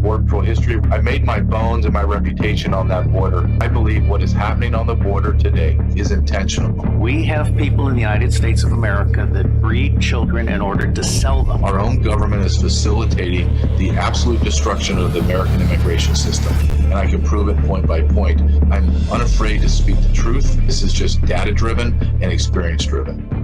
Border Patrol history. I made my bones and my reputation on that border. I believe what is happening on the border today is intentional. We have people in the United States of America that breed children in order to sell them. Our own government is facilitating the absolute destruction of the American immigration system, and I can prove it point by point. I'm unafraid to speak the truth. This is just data-driven and experience-driven.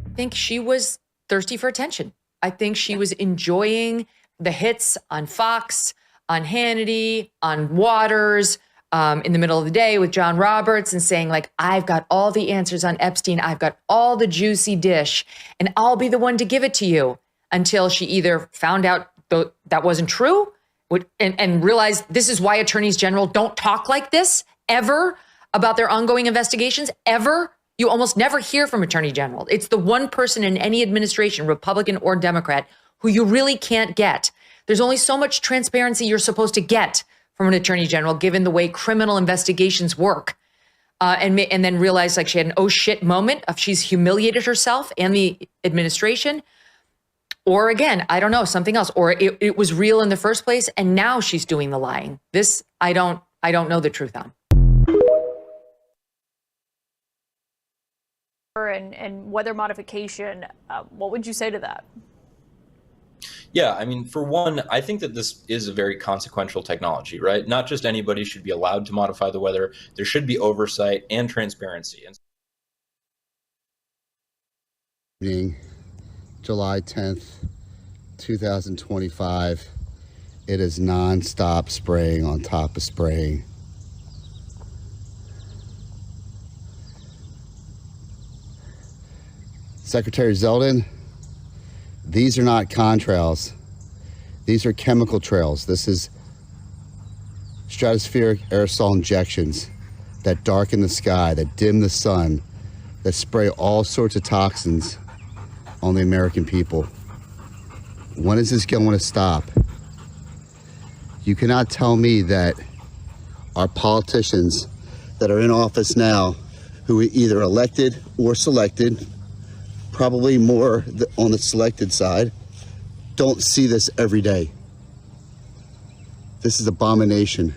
I think she was thirsty for attention. I think she was enjoying the hits on Fox, on Hannity, on Waters, in the middle of the day with John Roberts, and saying like, I've got all the answers on Epstein. I've got all the juicy dish, and I'll be the one to give it to you, until she either found out that wasn't true and realized this is why attorneys general don't talk like this ever about their ongoing investigations ever. You almost never hear from attorney general. It's the one person in any administration, Republican or Democrat, who you really can't get. There's only so much transparency you're supposed to get from an attorney general, given the way criminal investigations work. And then realize like she had an oh shit moment of she's humiliated herself and the administration. Or again, I don't know, something else. Or it was real in the first place, and now she's doing the lying. This, I don't know the truth on. And weather modification, what would you say to that? Yeah, I mean, for one, I think that this is a very consequential technology, right? Not just anybody should be allowed to modify the weather. There should be oversight and transparency. July 10th, 2025. It is nonstop spraying on top of spraying. Secretary Zeldin, these are not contrails. These are chemical trails. This is stratospheric aerosol injections that darken the sky, that dim the sun, that spray all sorts of toxins on the American people. When is this going to stop? You cannot tell me that our politicians that are in office now, who were either elected or selected, probably more on the selected side, don't see this every day. This is abomination.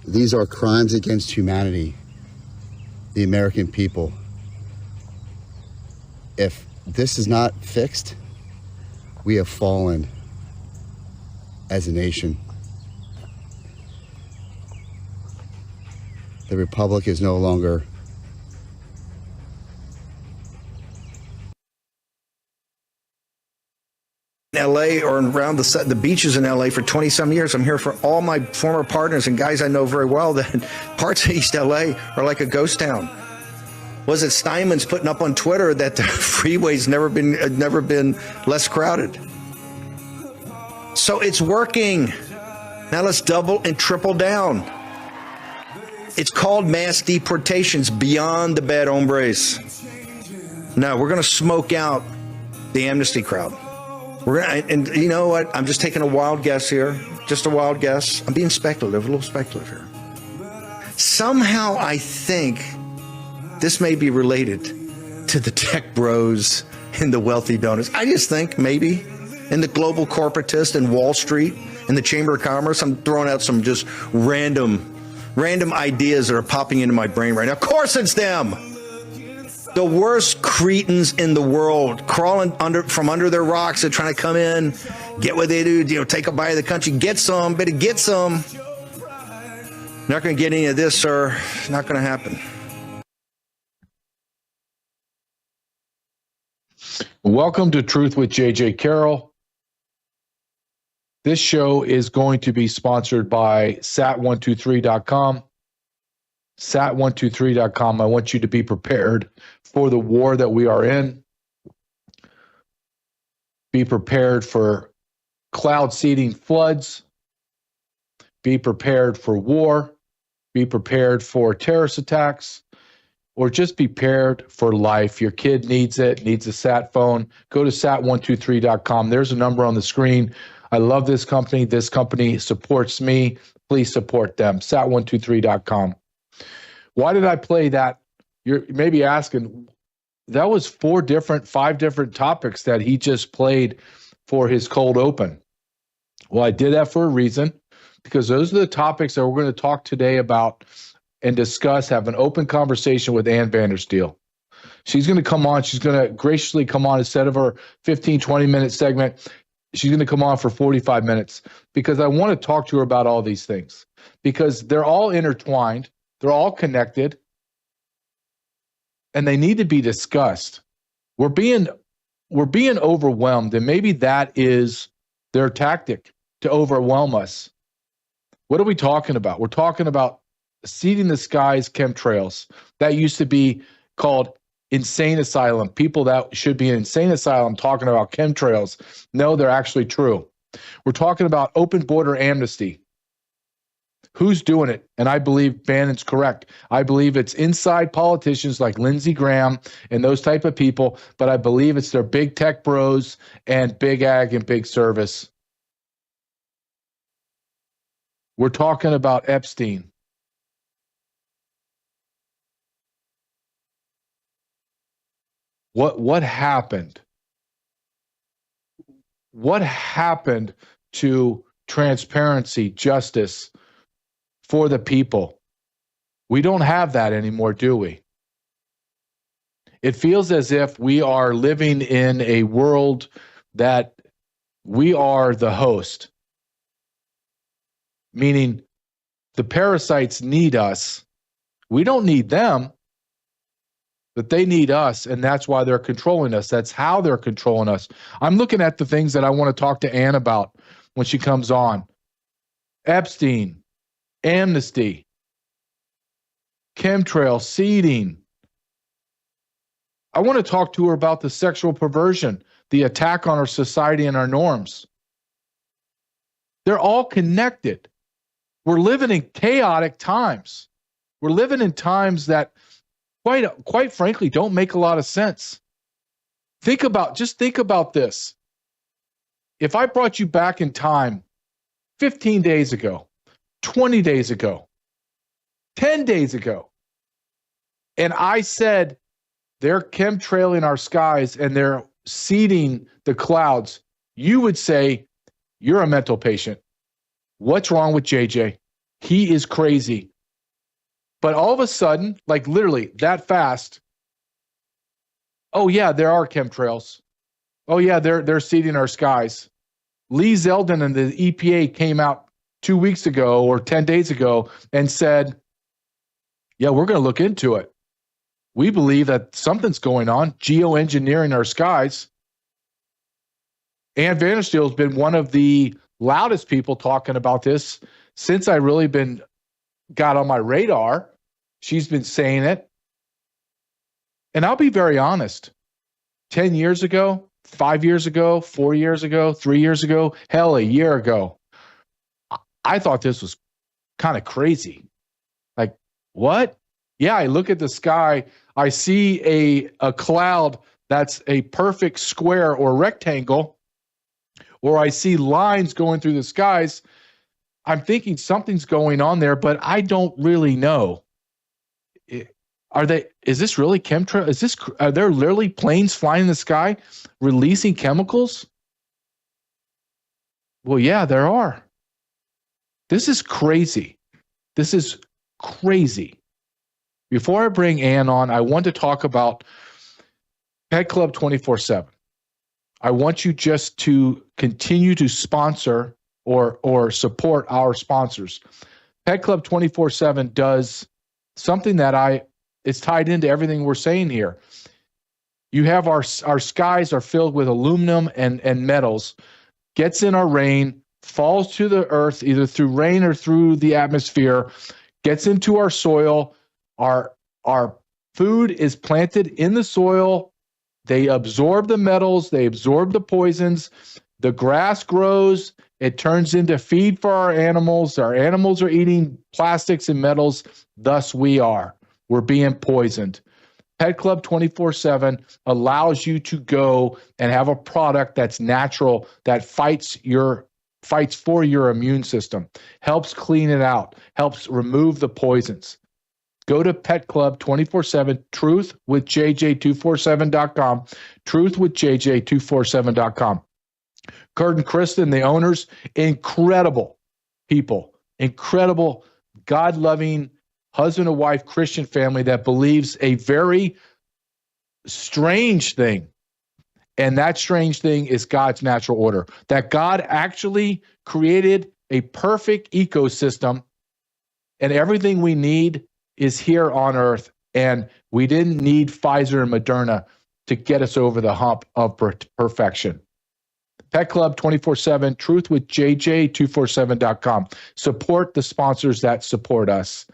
These are crimes against humanity, the American people. If this is not fixed, we have fallen as a nation. The Republic is no longer LA or around the beaches in LA for 20 some years. I'm here for all my former partners and guys I know very well that parts of East LA are like a ghost town. Was it Steinman's putting up on Twitter that the freeway's never been less crowded? So it's working. Now let's double and triple down. It's called mass deportations beyond the bad hombres. No, we're going to smoke out the amnesty crowd. And you know what? I'm just taking a wild guess here. Just a wild guess. I'm being speculative, a little speculative here. Somehow I think this may be related to the tech bros and the wealthy donors. I just think maybe in the global corporatists and Wall Street and the Chamber of Commerce. I'm throwing out some just random ideas that are popping into my brain right now. Of course it's them. The worst cretins in the world, crawling from under their rocks. They're trying to come in, get what they do, take a bite of the country, get some, better get some. Not going to get any of this, sir. Not going to happen. Welcome to Truth with JJ Carroll. This show is going to be sponsored by sat123.com. Sat123.com. I want you to be prepared for the war that we are in. Be prepared for cloud seeding floods. Be prepared for war. Be prepared for terrorist attacks. Or just be prepared for life. Your kid needs it, needs a sat phone. Go to sat123.com. There's a number on the screen. I love this company. This company supports me. Please support them. Sat123.com. Why did I play that? You're maybe asking, that was 5 different topics that he just played for his cold open. Well, I did that for a reason, because those are the topics that we're going to talk today about and discuss, have an open conversation with Ann Vandersteel. She's going to come on. She's going to graciously come on instead of her 15, 20-minute segment. She's going to come on for 45 minutes because I want to talk to her about all these things because they're all intertwined. They're all connected and they need to be discussed. We're being overwhelmed, and maybe that is their tactic to overwhelm us. What are we talking about? We're talking about seeding the skies chemtrails. That used to be called insane asylum. People that should be in insane asylum talking about chemtrails. No, they're actually true. We're talking about open border amnesty. Who's doing it? And I believe Bannon's correct. I believe it's inside politicians like Lindsey Graham and those type of people, but I believe it's their big tech bros and big ag and big service. We're talking about Epstein. What happened? What happened to transparency, justice for the people? We don't have that anymore, do we? It feels as if we are living in a world that we are the host, meaning the parasites need us. We don't need them, but they need us, and that's why they're controlling us. That's how they're controlling us. I'm looking at the things that I want to talk to Ann about when she comes on. Epstein, amnesty, chemtrail, seeding. I want to talk to her about the sexual perversion, the attack on our society and our norms. They're all connected. We're living in chaotic times. We're living in times that quite frankly, don't make a lot of sense. Just think about this. If I brought you back in time 15 days ago, 20 days ago, 10 days ago, and I said they're chemtrailing our skies and they're seeding the clouds, you would say, you're a mental patient. What's wrong with JJ? He is crazy. But all of a sudden, like literally that fast, oh yeah, there are chemtrails. Oh yeah, they're seeding our skies. Lee Zeldin and the EPA came out 2 weeks ago or 10 days ago and said, yeah, we're going to look into it. We believe that something's going on, geoengineering our skies. Ann Vandersteel has been one of the loudest people talking about this since I really got on my radar. She's been saying it. And I'll be very honest. 10 years ago, 5 years ago, 4 years ago, 3 years ago, hell, a year ago, I thought this was kind of crazy. Like, what? Yeah, I look at the sky, I see a cloud that's a perfect square or rectangle, or I see lines going through the skies. I'm thinking something's going on there, but I don't really know. Is this really chemtrail? Are there literally planes flying in the sky releasing chemicals? Well, yeah, there are. This is crazy. This is crazy. Before I bring Ann on, I want to talk about Pet Club 24/7. I want you just to continue to sponsor or support our sponsors. Pet Club 24/7 does something that it's tied into everything we're saying here. You have our skies are filled with aluminum and metals, gets in our rain, falls to the earth either through rain or through the atmosphere, gets into our soil. Our food is planted in the soil. They absorb the metals, they absorb the poisons. The grass grows, it turns into feed for our animals. Our animals are eating plastics and metals, thus we're being poisoned. Pet Club 24/7 allows you to go and have a product that's natural, that fights for your immune system, helps clean it out, helps remove the poisons. Go to Pet Club 24/7, truthwithjj247.com, truthwithjj247.com. Kurt and Kristen, the owners, incredible people, incredible, God-loving husband and wife Christian family that believes a very strange thing. And that strange thing is God's natural order, that God actually created a perfect ecosystem and everything we need is here on earth. And we didn't need Pfizer and Moderna to get us over the hump of perfection. Pet Club 24/7, truthwithjj247.com. Support the sponsors that support us.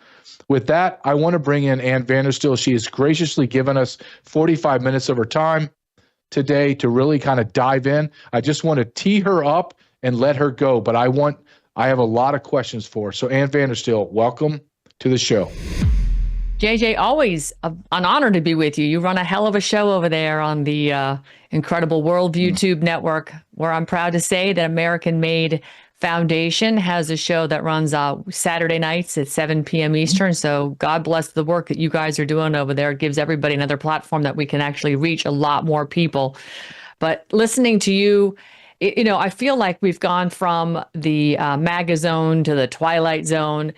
With that, I want to bring in Ann Vandersteel. She has graciously given us 45 minutes of her time today to really kind of dive in. I just want to tee her up and let her go, but I have a lot of questions for her. So Ann Vandersteel, welcome to the show. JJ, always an honor to be with you. You run a hell of a show over there on the incredible World YouTube network, where I'm proud to say that American Made Foundation has a show that runs Saturday nights at 7 p.m. Eastern. So God bless the work that you guys are doing over there. It gives everybody another platform that we can actually reach a lot more people. But listening to you, I feel like we've gone from the MAGA zone to the Twilight Zone.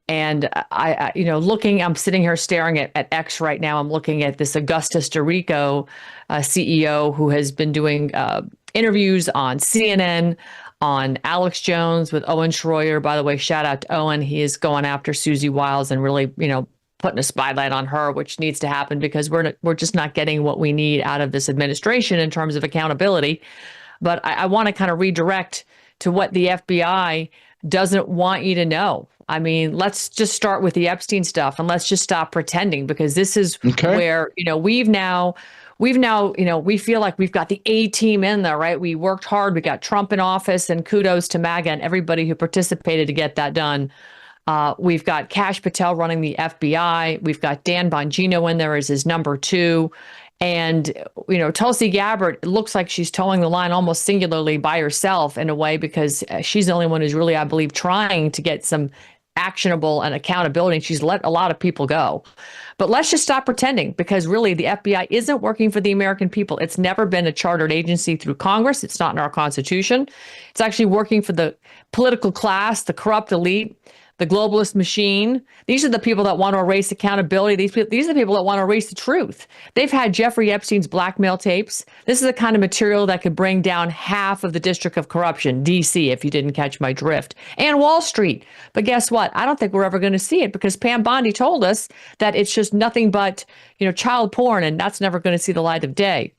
And I'm sitting here staring at X right now. I'm looking at this Augustus Dorico CEO who has been doing interviews on CNN, on Alex Jones with Owen Schroyer. By the way, shout out to Owen. He is going after Susie Wiles and really, putting a spotlight on her, which needs to happen because we're just not getting what we need out of this administration in terms of accountability. But I want to kind of redirect to what the FBI doesn't want you to know. I mean, let's just start with the Epstein stuff and let's just stop pretending, because this is where, we feel like we've got the A team in there, right? We worked hard. We got Trump in office, and kudos to MAGA and everybody who participated to get that done. We've got Kash Patel running the FBI. We've got Dan Bongino in there as his number 2. And, Tulsi Gabbard, it looks like she's towing the line almost singularly by herself in a way, because she's the only one who's really, I believe, trying to get some actionable and accountability. And she's let a lot of people go. But let's just stop pretending, because really the FBI isn't working for the American people. It's never been a chartered agency through Congress. It's not in our Constitution. It's actually working for the political class, the corrupt elite, the globalist machine. These are the people that want to erase accountability. These are the people that want to erase the truth. They've had Jeffrey Epstein's blackmail tapes. This is the kind of material that could bring down half of the District of Corruption, DC, if you didn't catch my drift, and Wall Street. But guess what? I don't think we're ever going to see it, because Pam Bondi told us that it's just nothing but, child porn, and that's never going to see the light of day.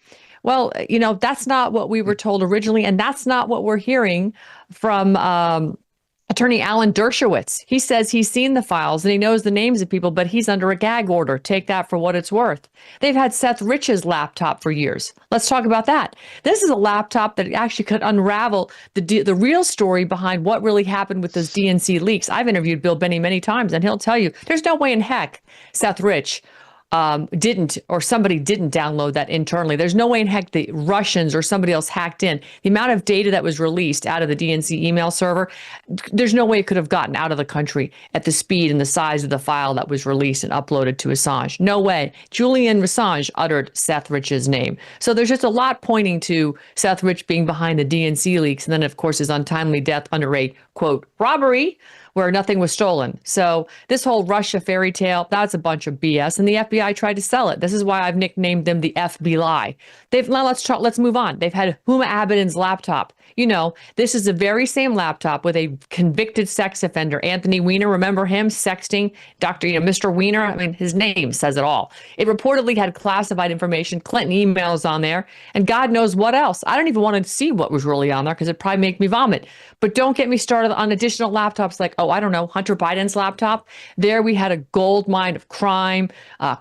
Well, that's not what we were told originally, and that's not what we're hearing from Attorney Alan Dershowitz. He says he's seen the files and he knows the names of people, but he's under a gag order. Take that for what it's worth. They've had Seth Rich's laptop for years. Let's talk about that. This is a laptop that actually could unravel the real story behind what really happened with those DNC leaks. I've interviewed Bill Binney many times, and he'll tell you there's no way in heck Seth Rich somebody didn't download that internally. There's no way in heck the Russians or somebody else hacked in. The amount of data that was released out of the DNC email server, there's no way it could have gotten out of the country at the speed and the size of the file that was released and uploaded to Assange. No way. Julian Assange uttered Seth Rich's name. So there's just a lot pointing to Seth Rich being behind the DNC leaks. And then, of course, his untimely death under a, quote, robbery, where nothing was stolen. So this whole Russia fairy tale, that's a bunch of BS. And the FBI tried to sell it. This is why I've nicknamed them the FB lie. Let's move on. They've had Huma Abedin's laptop. This is the very same laptop with a convicted sex offender, Anthony Weiner. Remember him sexting Mr. Weiner? I mean, his name says it all. It reportedly had classified information, Clinton emails on there, and God knows what else. I don't even want to see what was really on there, because it'd probably make me vomit. But don't get me started on additional laptops like, Hunter Biden's laptop. There we had a gold mine of crime,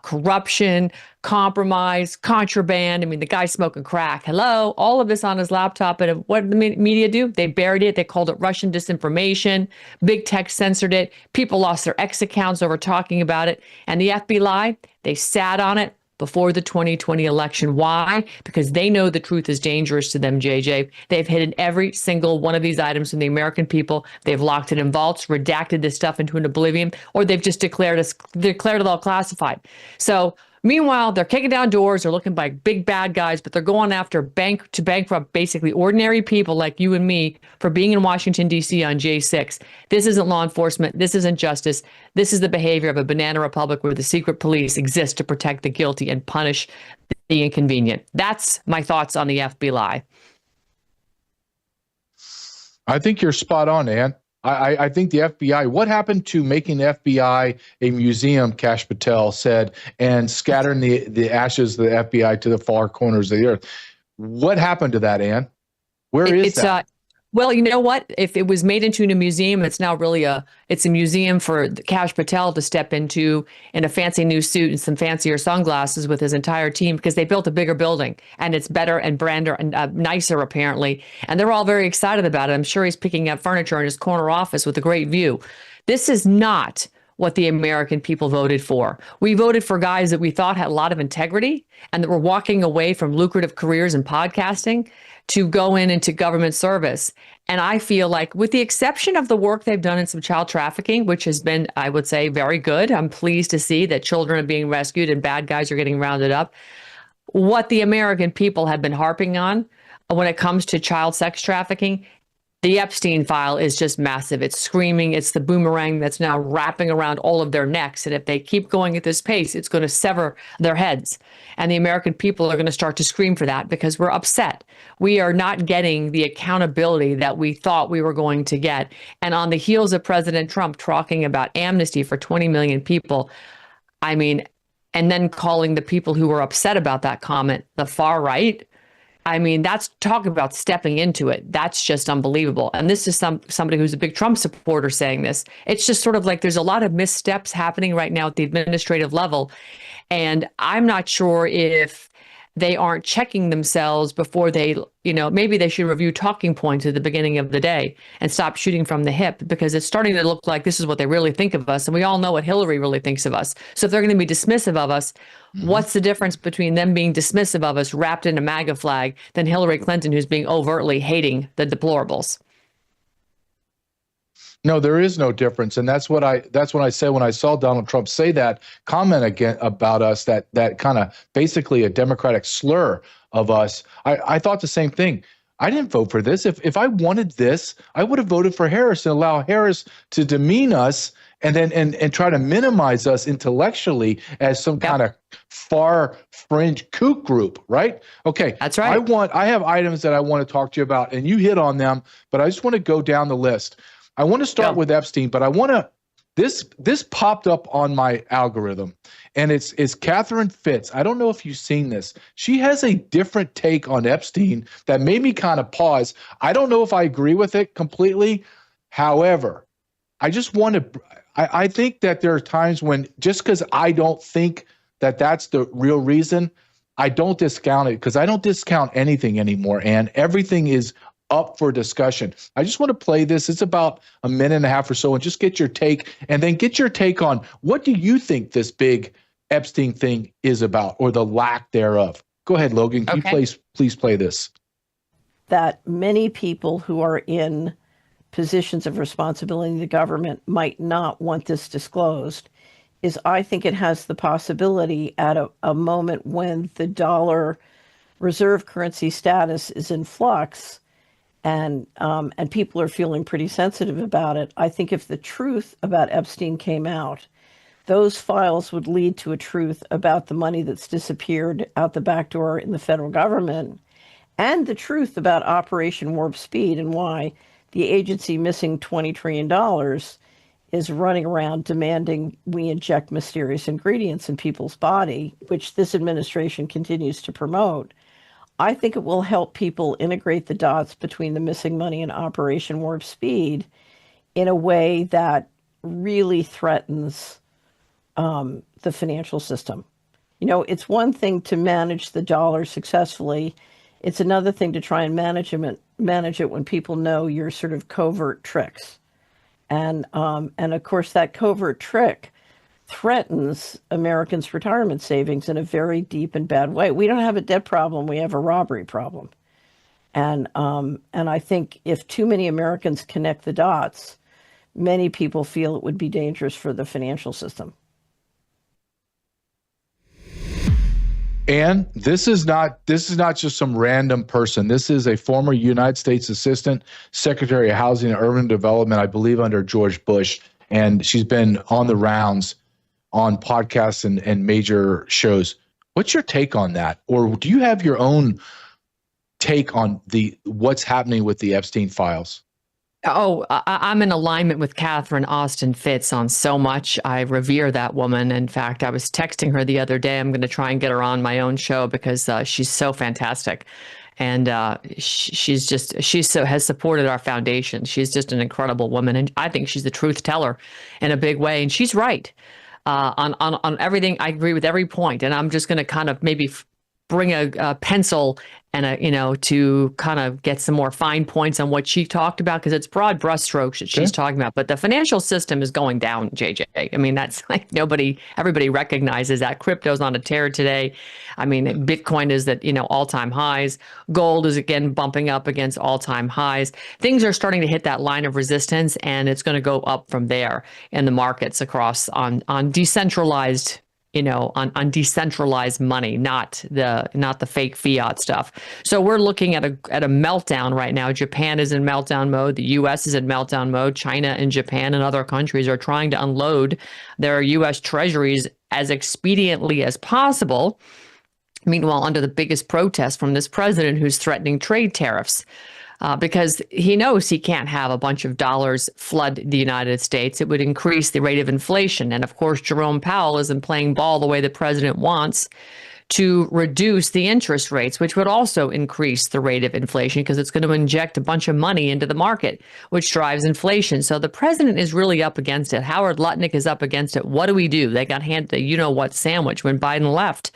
corruption, compromise, contraband. I mean, the guy's smoking crack. Hello, all of this on his laptop. And what did the media do? They buried it. They called it Russian disinformation. Big tech censored it. People lost their X accounts over talking about it. And the FBI, they sat on it before the 2020 election. Why? Because they know the truth is dangerous to them, JJ. They've hidden every single one of these items from the American people. They've locked it in vaults, redacted this stuff into an oblivion, or they've just declared it all classified. So Meanwhile, they're kicking down doors. They're looking like big bad guys, but they're going after bankrupt basically ordinary people like you and me for being in Washington, D.C. on J6. This isn't law enforcement. This isn't justice. This is the behavior of a banana republic where the secret police exist to protect the guilty and punish the inconvenient. That's my thoughts on the FBI. I think you're spot on, Ann. I think the FBI, what happened to making the FBI a museum, Kash Patel said, and scattering the ashes of the FBI to the far corners of the earth? What happened to that, Ann? Where is that? Well, you know what? If it was made into a museum, it's now really it's a museum for Kash Patel to step into in a fancy new suit and some fancier sunglasses with his entire team, because they built a bigger building and it's better and grander and nicer apparently. And they're all very excited about it. I'm sure he's picking up furniture in his corner office with a great view. This is not what the American people voted for. We voted for guys that we thought had a lot of integrity and that were walking away from lucrative careers in podcasting to go into government service. And I feel like, with the exception of the work they've done in some child trafficking, which has been, I would say, very good. I'm pleased to see that children are being rescued and bad guys are getting rounded up. What the American people have been harping on when it comes to child sex trafficking, the Epstein file is just massive. It's screaming. It's the boomerang that's now wrapping around all of their necks. And if they keep going at this pace, it's going to sever their heads. And the American people are going to start to scream for that because we're upset. We are not getting the accountability that we thought we were going to get. And on the heels of President Trump talking about amnesty for 20 million people, I mean, and then calling the people who were upset about that comment the far right. I mean, that's talk about stepping into it. That's just unbelievable. And this is somebody who's a big Trump supporter saying this. It's just sort of like there's a lot of missteps happening right now at the administrative level. And I'm not sure if they aren't checking themselves before they, maybe they should review talking points at the beginning of the day and stop shooting from the hip, because it's starting to look like this is what they really think of us. And we all know what Hillary really thinks of us. So if they're going to be dismissive of us, what's the difference between them being dismissive of us wrapped in a MAGA flag than Hillary Clinton, who's being overtly hating the deplorables? No, there is no difference. And that's what I said when I saw Donald Trump say that comment again about us, that kind of basically a Democratic slur of us. I thought the same thing. I didn't vote for this. If I wanted this, I would have voted for Harris and allow Harris to demean us and then and try to minimize us intellectually as some kind of far fringe kook group, right? Okay. That's right. I have items that I want to talk to you about, and you hit on them, but I just want to go down the list. I want to start with Epstein, but I want to, this popped up on my algorithm, and it's Catherine Fitz. I don't know if you've seen this. She has a different take on Epstein that made me kind of pause. I don't know if I agree with it completely. However, I just want to, I think that there are times when, just because I don't think that that's the real reason, I don't discount it, because I don't discount anything anymore, and everything is up for discussion. I just want to play this. It's about a minute and a half or so, and just get your take, and then get your take on what do you think this big Epstein thing is about, or the lack thereof. Go ahead, Logan. Can you please play this? That many people who are in positions of responsibility in the government might not want this disclosed is, I think it has the possibility at a moment when the dollar reserve currency status is in flux, and people are feeling pretty sensitive about it. I think if the truth about Epstein came out, those files would lead to a truth about the money that's disappeared out the back door in the federal government, and the truth about Operation Warp Speed and why the agency missing $20 trillion is running around demanding we inject mysterious ingredients in people's body, which this administration continues to promote. I think it will help people integrate the dots between the missing money and Operation Warp Speed in a way that really threatens the financial system. It's one thing to manage the dollar successfully. It's another thing to try and manage it when people know your sort of covert tricks. And of course, that covert trick threatens Americans' retirement savings in a very deep and bad way. We don't have a debt problem. We have a robbery problem. And I think if too many Americans connect the dots, many people feel it would be dangerous for the financial system. And this is not just some random person. This is a former United States Assistant Secretary of Housing and Urban Development, I believe under George Bush. And she's been on the rounds on podcasts and major shows. What's your take on that? Or do you have your own take on what's happening with the Epstein files? Oh, I'm in alignment with Catherine Austin Fitts on so much. I revere that woman. In fact, I was texting her the other day. I'm going to try and get her on my own show because she's so fantastic. And she has supported our foundation. She's just an incredible woman. And I think she's the truth teller in a big way. And she's right on everything. I agree with every point. And I'm just going to kind of maybe bring a pencil and to kind of get some more fine points on what she talked about, because it's broad brushstrokes that she's talking about. But the financial system is going down, JJ. I mean, that's like everybody recognizes that. Crypto's on a tear today. I mean, Bitcoin is at, all-time highs. Gold is again bumping up against all-time highs. Things are starting to hit that line of resistance, and it's going to go up from there in the markets across on decentralized on decentralized money, not the fake fiat stuff. So we're looking at a meltdown right now. Japan is in meltdown mode. The U.S. is in meltdown mode. China and Japan and other countries are trying to unload their U.S. treasuries as expediently as possible. Meanwhile, under the biggest protest from this president who's threatening trade tariffs. Because he knows he can't have a bunch of dollars flood the United States. It would increase the rate of inflation. And of course, Jerome Powell isn't playing ball the way the president wants to reduce the interest rates, which would also increase the rate of inflation because it's going to inject a bunch of money into the market, which drives inflation. So the president is really up against it. Howard Lutnick is up against it. What do? They got handed a what sandwich when Biden left.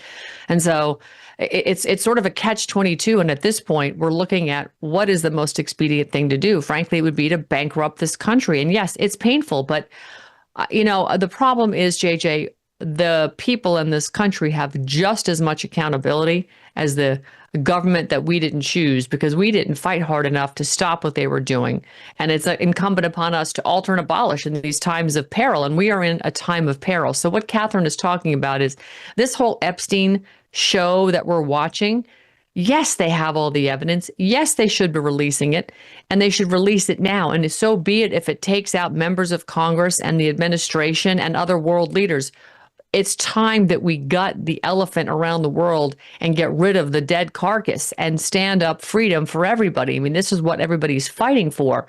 And so it's sort of a catch-22. And at this point, we're looking at what is the most expedient thing to do. Frankly, it would be to bankrupt this country. And yes, it's painful. But, the problem is, JJ, the people in this country have just as much accountability as the government that we didn't choose because we didn't fight hard enough to stop what they were doing. And it's incumbent upon us to alter and abolish in these times of peril. And we are in a time of peril. So what Catherine is talking about is this whole Epstein show that we're watching. Yes, they have all the evidence. Yes, they should be releasing it, and they should release it now. And so be it if it takes out members of Congress and the administration and other world leaders. It's time that we gut the elephant around the world and get rid of the dead carcass and stand up freedom for everybody. I mean, this is what everybody's fighting for.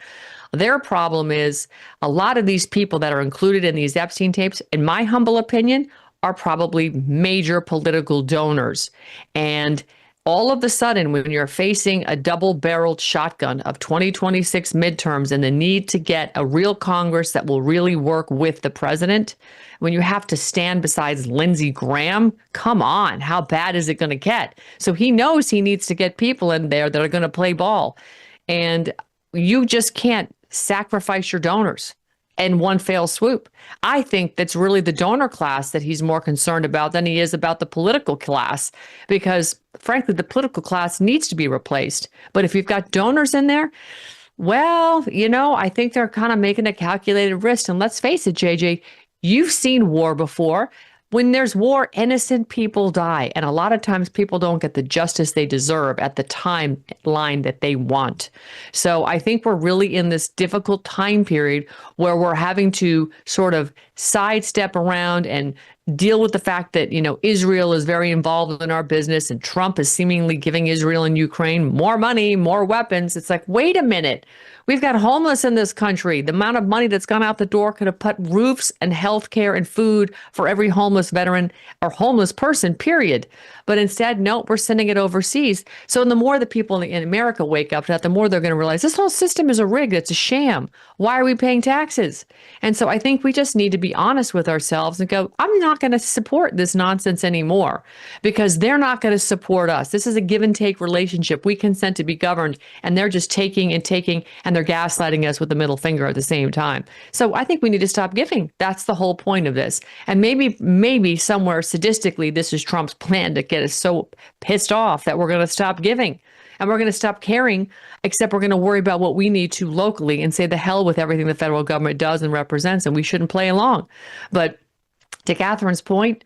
Their problem is a lot of these people that are included in these Epstein tapes, in my humble opinion, are probably major political donors. And all of a sudden, when you're facing a double-barreled shotgun of 2026 midterms and the need to get a real Congress that will really work with the president, when you have to stand beside Lindsey Graham, come on, how bad is it going to get? So he knows he needs to get people in there that are going to play ball. And you just can't sacrifice your donors in one fell swoop. I think that's really the donor class that he's more concerned about than he is about the political class, because frankly, the political class needs to be replaced. But if you've got donors in there, well, I think they're kind of making a calculated risk. And let's face it, JJ, you've seen war before. When there's war, innocent people die. And a lot of times people don't get the justice they deserve at the timeline that they want. So I think we're really in this difficult time period where we're having to sort of sidestep around and deal with the fact that, Israel is very involved in our business and Trump is seemingly giving Israel and Ukraine more money, more weapons. It's like, wait a minute. We've got homeless in this country. The amount of money that's gone out the door could have put roofs and health care and food for every homeless veteran or homeless person, period. But instead, no, we're sending it overseas. So the more the people in America wake up to that, the more they're going to realize this whole system is a rig. It's a sham. Why are we paying taxes? And so I think we just need to be honest with ourselves and go, I'm not going to support this nonsense anymore because they're not going to support us. This is a give and take relationship. We consent to be governed, and they're just taking, and they're gaslighting us with the middle finger at the same time. So I think we need to stop giving. That's the whole point of this. And maybe somewhere sadistically, this is Trump's plan to get us so pissed off that we're going to stop giving and we're going to stop caring, except we're going to worry about what we need to locally and say the hell with everything the federal government does and represents, and we shouldn't play along. But to Catherine's point,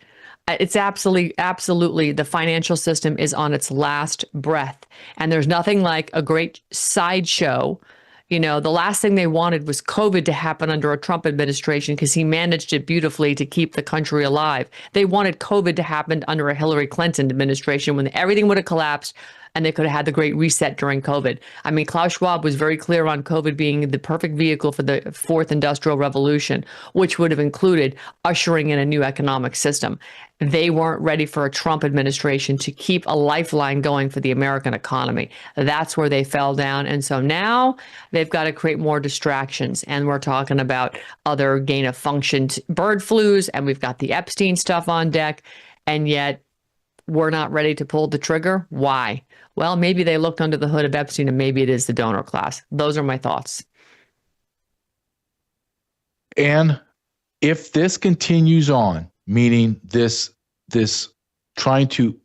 It's absolutely the financial system is on its last breath. And there's nothing like a great sideshow. You know, the last thing they wanted was COVID to happen under a Trump administration because he managed it beautifully to keep the country alive. They wanted COVID to happen under a Hillary Clinton administration when everything would have collapsed and they could have had the great reset during COVID. I mean, Klaus Schwab was very clear on COVID being the perfect vehicle for the fourth industrial revolution, which would have included ushering in a new economic system. They weren't ready for a Trump administration to keep a lifeline going for the American economy. That's where they fell down. And so now they've got to create more distractions. And we're talking about other gain of function bird flus, and we've got the Epstein stuff on deck. And yet we're not ready to pull the trigger. Why? Well, maybe they looked under the hood of Epstein and maybe it is the donor class. Those are my thoughts. And if this continues on, meaning this trying to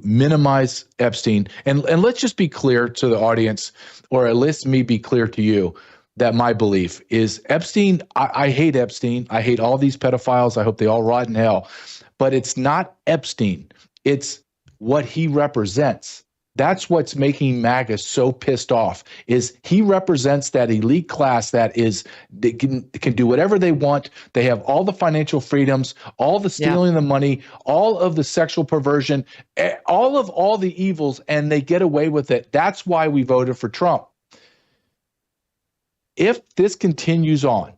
minimize Epstein, and let's just be clear to the audience, or at least me be clear to you, that my belief is Epstein, I hate Epstein. I hate all these pedophiles. I hope they all rot in hell. But it's not Epstein. It's what he represents. That's what's making MAGA so pissed off, is he represents that elite class that is, they can do whatever they want. They have all the financial freedoms, all the stealing of the money, all of the sexual perversion, all the evils, and they get away with it. That's why we voted for Trump. If this continues on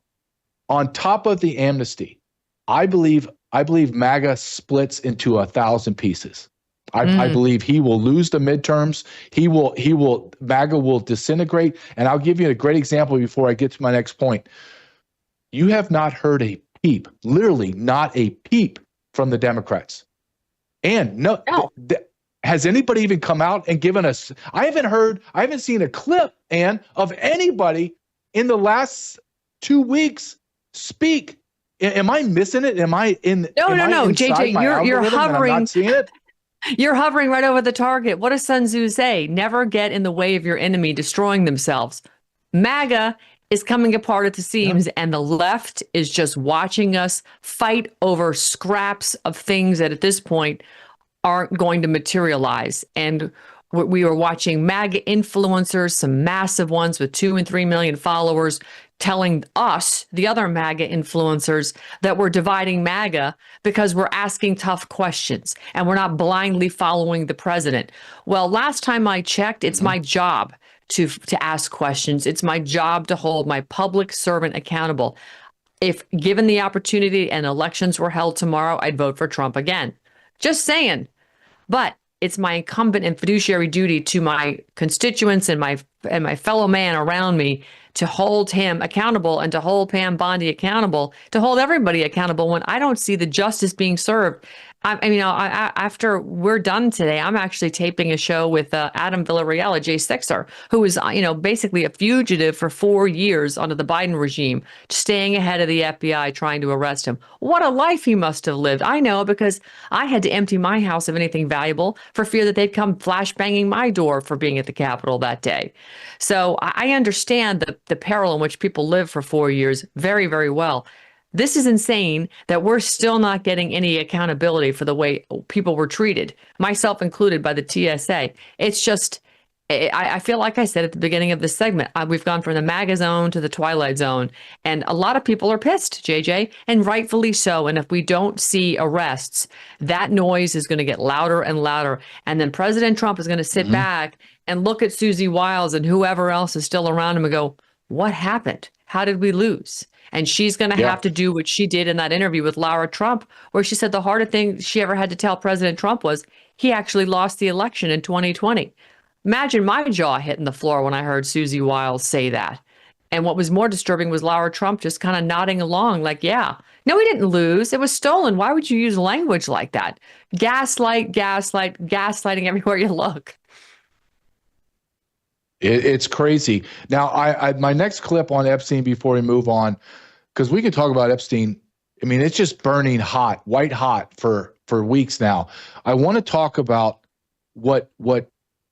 top of the amnesty, I believe MAGA splits into 1,000 pieces. I believe he will lose the midterms. MAGA will disintegrate. And I'll give you a great example before I get to my next point. You have not heard a peep, literally not a peep from the Democrats. And no. Has anybody even come out and given us, I haven't seen a clip, Ann, of anybody in the last 2 weeks speak. Am I missing it? Am I in? No, JJ, you're hovering. I'm not seeing it. You're hovering right over the target. What does Sun Tzu say? Never get in the way of your enemy destroying themselves. MAGA is coming apart at the seams, and the left is just watching us fight over scraps of things that at this point aren't going to materialize. And we were watching MAGA influencers, some massive ones with 2 and 3 million followers, telling us, the other MAGA influencers, that we're dividing MAGA because we're asking tough questions and we're not blindly following the president. Well, last time I checked, it's my job to ask questions. It's my job to hold my public servant accountable. If given the opportunity and elections were held tomorrow, I'd vote for Trump again. Just saying. But it's my incumbent and fiduciary duty to my constituents and my fellow man around me to hold him accountable and to hold Pam Bondi accountable, to hold everybody accountable when I don't see the justice being served. After we're done today, I'm actually taping a show with Adam Villarreal, a J6er, who was, basically a fugitive for 4 years under the Biden regime, staying ahead of the FBI, trying to arrest him. What a life he must have lived. I know, because I had to empty my house of anything valuable for fear that they'd come flashbanging my door for being at the Capitol that day. So I understand the peril in which people live for 4 years very, very well. This is insane that we're still not getting any accountability for the way people were treated, myself included, by the TSA. It's just, I feel like I said at the beginning of this segment, we've gone from the MAGA zone to the Twilight Zone. And a lot of people are pissed, JJ, and rightfully so. And if we don't see arrests, that noise is going to get louder and louder. And then President Trump is going to sit back and look at Susie Wiles and whoever else is still around him and go, what happened? How did we lose? And she's going to have to do what she did in that interview with Lara Trump, where she said the hardest thing she ever had to tell President Trump was he actually lost the election in 2020. Imagine my jaw hitting the floor when I heard Susie Wiles say that. And what was more disturbing was Lara Trump just kind of nodding along like, yeah, no, we didn't lose. It was stolen. Why would you use language like that? Gaslighting everywhere you look. It's crazy. Now, my next clip on Epstein before we move on, because we can talk about Epstein. I mean, it's just burning hot, white hot for weeks now. I want to talk about what,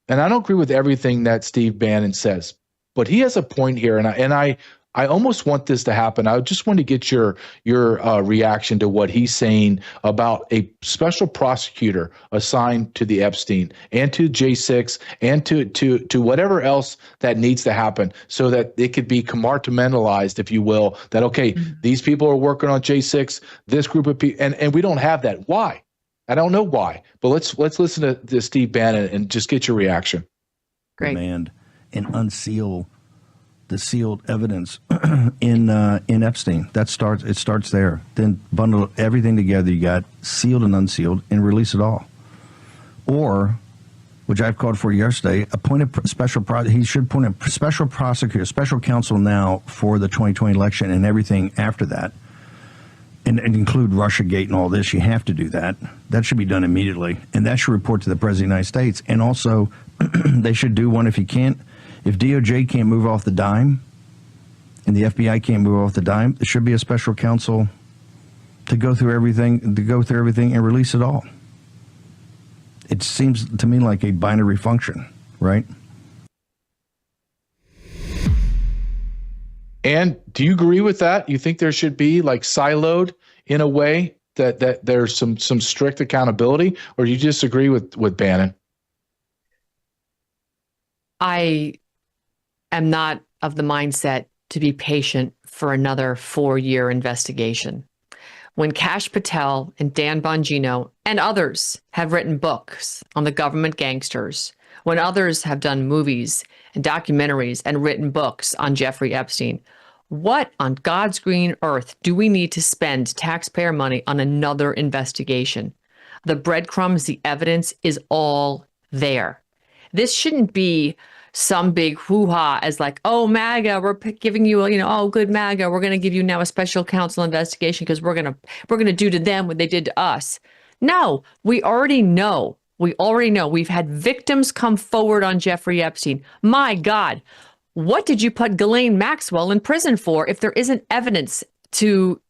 and I don't agree with everything that Steve Bannon says, but he has a point here, and I almost want this to happen. I just want to get your reaction to what he's saying about a special prosecutor assigned to the Epstein and to J6 and to whatever else that needs to happen, so that it could be compartmentalized, if you will, that, okay, these people are working on J6, this group of people, and we don't have that. Why? I don't know why, but let's listen to Steve Bannon and just get your reaction. Great. Demand and unseal the sealed evidence in Epstein. It starts there. Then bundle everything together. You got sealed and unsealed, and release it all. Or, which I've called for yesterday, appoint a special he should appoint a special prosecutor, special counsel now for the 2020 election and everything after that, and include Russiagate and all this. You have to do that. That should be done immediately, and that should report to the President of the United States. And also, they should do one if DOJ can't move off the dime and the FBI can't move off the dime, there should be a special counsel to go through everything and release it all. It seems to me like a binary function, right? And do you agree with that? You think there should be like siloed in a way that there's some strict accountability, or do you disagree with Bannon? I am not of the mindset to be patient for another 4-year investigation. When Kash Patel and Dan Bongino and others have written books on the government gangsters, when others have done movies and documentaries and written books on Jeffrey Epstein, what on God's green earth do we need to spend taxpayer money on another investigation? The breadcrumbs, the evidence is all there. This shouldn't be some big hoo-ha as like, oh, MAGA, we're giving you, oh, good MAGA, we're going to give you now a special counsel investigation because we're going to do to them what they did to us. No, we already know. We've had victims come forward on Jeffrey Epstein. My God, what did you put Ghislaine Maxwell in prison for if there isn't evidence to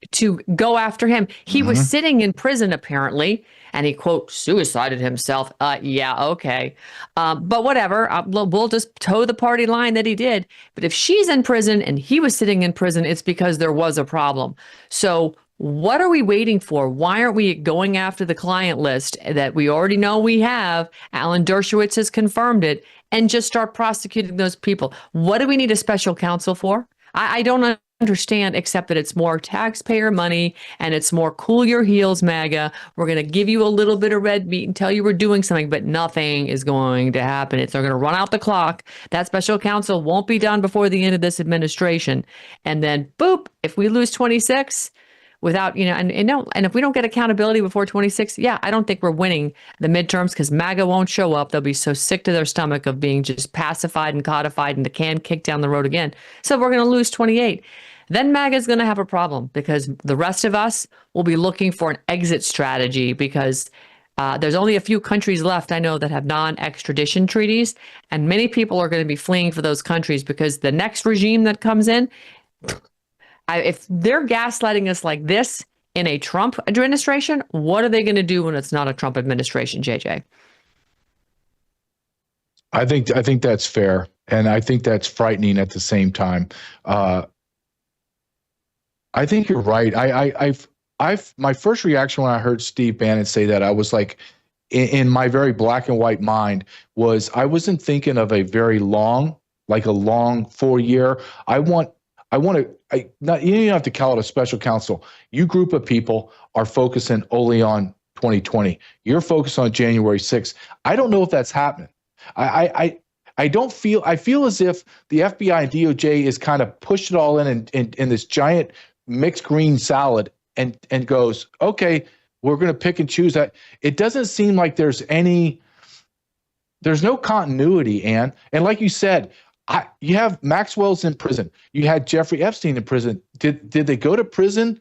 go after him? He was sitting in prison, apparently, and he, quote, suicided himself. Yeah, okay. But whatever, we'll just toe the party line that he did. But if she's in prison and he was sitting in prison, it's because there was a problem. So what are we waiting for? Why aren't we going after the client list that we already know we have? Alan Dershowitz has confirmed it, and just start prosecuting those people. What do we need a special counsel for? I don't understand, except that it's more taxpayer money and it's more cool your heels, MAGA. We're going to give you a little bit of red meat and tell you we're doing something, but nothing is going to happen. They're going to run out the clock. That special counsel won't be done before the end of this administration. And then, boop, if we lose 26 without, and if we don't get accountability before 26, I don't think we're winning the midterms because MAGA won't show up. They'll be so sick to their stomach of being just pacified and codified and the can kicked down the road again. So we're going to lose 28. Then MAGA is going to have a problem because the rest of us will be looking for an exit strategy because there's only a few countries left, I know, that have non-extradition treaties. And many people are going to be fleeing for those countries because the next regime that comes in, if they're gaslighting us like this in a Trump administration, what are they going to do when it's not a Trump administration, JJ? I think that's fair, and I think that's frightening at the same time. I think you're right. I've my first reaction when I heard Steve Bannon say that, I was like, in my very black and white mind, was I wasn't thinking of a very long, like a long 4-year. You don't have to call it a special counsel. You group of people are focusing only on 2020. You're focused on January 6th. I don't know if that's happening. I feel as if the FBI and DOJ is kind of pushed it all in this giant mixed green salad and goes, okay, we're going to pick and choose that. It doesn't seem like there's no continuity, Ann. And like you said, you have Maxwell's in prison. You had Jeffrey Epstein in prison. Did they go to prison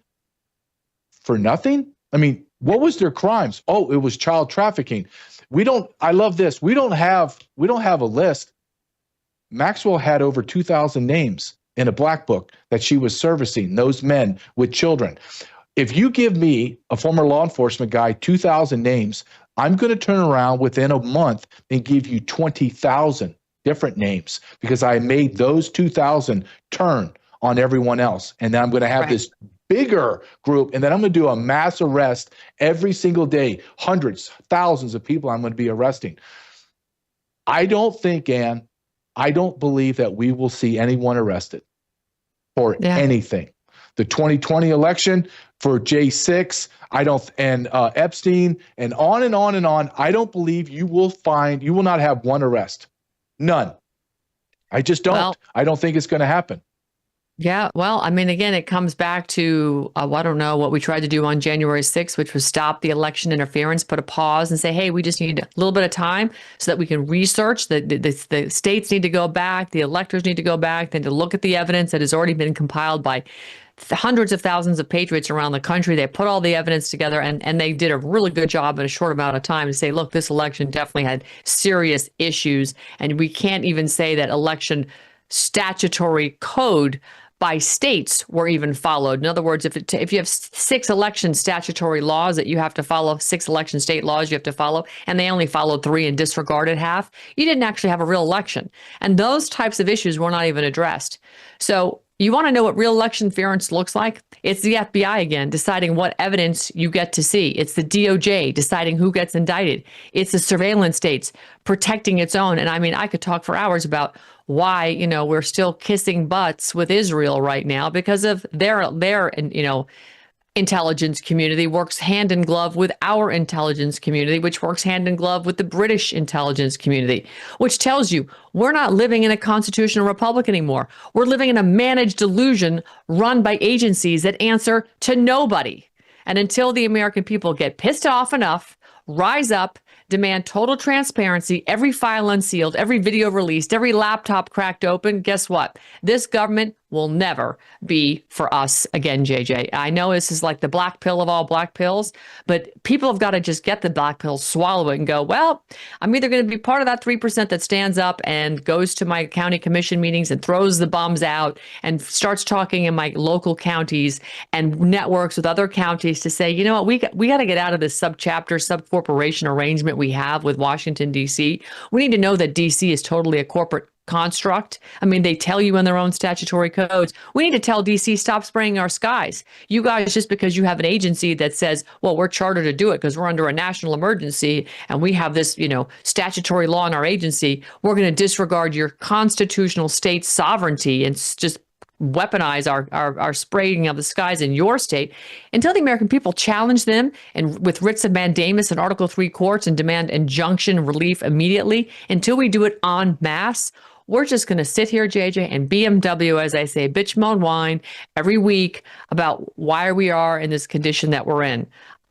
for nothing? I mean, what was their crimes? Oh, it was child trafficking. I love this. We don't have a list. Maxwell had over 2,000 names in a black book that she was servicing, those men with children. If you give me, a former law enforcement guy, 2,000 names, I'm going to turn around within a month and give you 20,000 different names because I made those 2,000 turn on everyone else. And then I'm going to have this bigger group, and then I'm going to do a mass arrest every single day, hundreds, thousands of people I'm going to be arresting. I don't think, Ann, I don't believe that we will see anyone arrested for anything. The 2020 election for J6, and Epstein, and on and on and on. I don't believe you will not have one arrest. None. I just don't. Well, I don't think it's going to happen. Yeah, well, I mean, again, it comes back to, I don't know, what we tried to do on January 6th, which was stop the election interference, put a pause and say, hey, we just need a little bit of time so that we can research. The states need to go back, the electors need to go back, then to look at the evidence that has already been compiled by hundreds of thousands of patriots around the country. They put all the evidence together, and they did a really good job in a short amount of time to say, look, this election definitely had serious issues, and we can't even say that election statutory code by states were even followed. In other words, if you have 6 election statutory laws that you have to follow, 6 election state laws you have to follow, and they only followed 3 and disregarded half, you didn't actually have a real election. And those types of issues were not even addressed. So you want to know what real election interference looks like? It's the FBI again deciding what evidence you get to see. It's the DOJ deciding who gets indicted. It's the surveillance states protecting its own. And I mean, I could talk for hours about why, we're still kissing butts with Israel right now because of their intelligence community works hand in glove with our intelligence community, which works hand in glove with the British intelligence community, which tells you we're not living in a constitutional republic anymore. We're living in a managed delusion run by agencies that answer to nobody. And until the American people get pissed off enough, rise up, demand total transparency, every file unsealed, every video released, every laptop cracked open, guess what? This government will never be for us again, JJ. I know this is like the black pill of all black pills, but people have got to just get the black pill, swallow it, and go, well, I'm either going to be part of that 3% that stands up and goes to my county commission meetings and throws the bombs out and starts talking in my local counties and networks with other counties to say, you know what, we got to get out of this subchapter, subcorporation arrangement we have with Washington, D.C. We need to know that D.C. is totally a corporate construct. I mean, they tell you in their own statutory codes. We need to tell DC, stop spraying our skies. You guys, just because you have an agency that says, well, we're chartered to do it because we're under a national emergency and we have this, statutory law in our agency, we're going to disregard your constitutional state sovereignty and just weaponize our spraying of the skies in your state until the American people challenge them and with writs of mandamus and Article 3 courts and demand injunction relief immediately. Until we do it en masse, we're just going to sit here, JJ, and BMW, as I say, bitch, moan, whine every week about why we are in this condition that we're in.